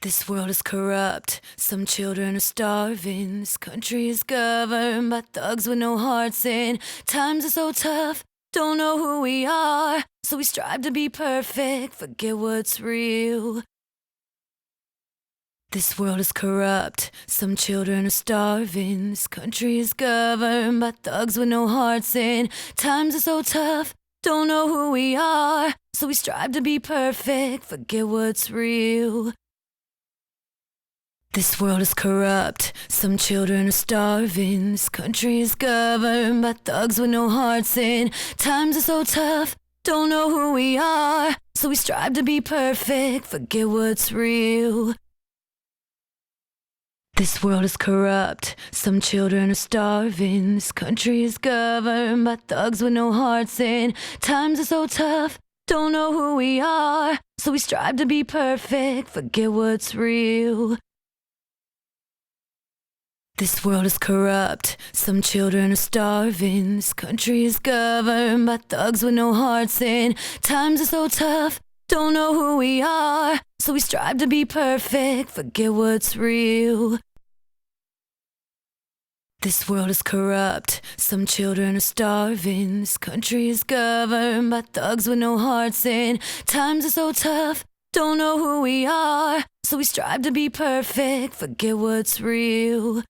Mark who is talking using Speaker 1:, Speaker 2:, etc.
Speaker 1: This world is corrupt, some children are starving. This country is governed by thugs with no hearts in. Times are so tough, don't know who we are, so we strive to be perfect, forget what's real. This world is corrupt, some children are starving. This country is governed by thugs with no hearts in. Times are so tough, don't know who we are, so we strive to be perfect, forget what's real. This world is corrupt, some children are starving. This country is governed by thugs with no hearts in. Times are so tough, don't know who we are, so we strive to be perfect, forget what's real. This world is corrupt, some children are starving. This country is governed by thugs with no hearts in. Times are so tough, don't know who we are, so we strive to be perfect, forget what's real. This world is corrupt, some children are starving. This country is governed by thugs with no hearts in. Times are so tough, don't know who we are, so we strive to be perfect, forget what's real. This world is corrupt, some children are starving. This country is governed by thugs with no hearts in. Times are so tough, don't know who we are, so we strive to be perfect, forget what's real.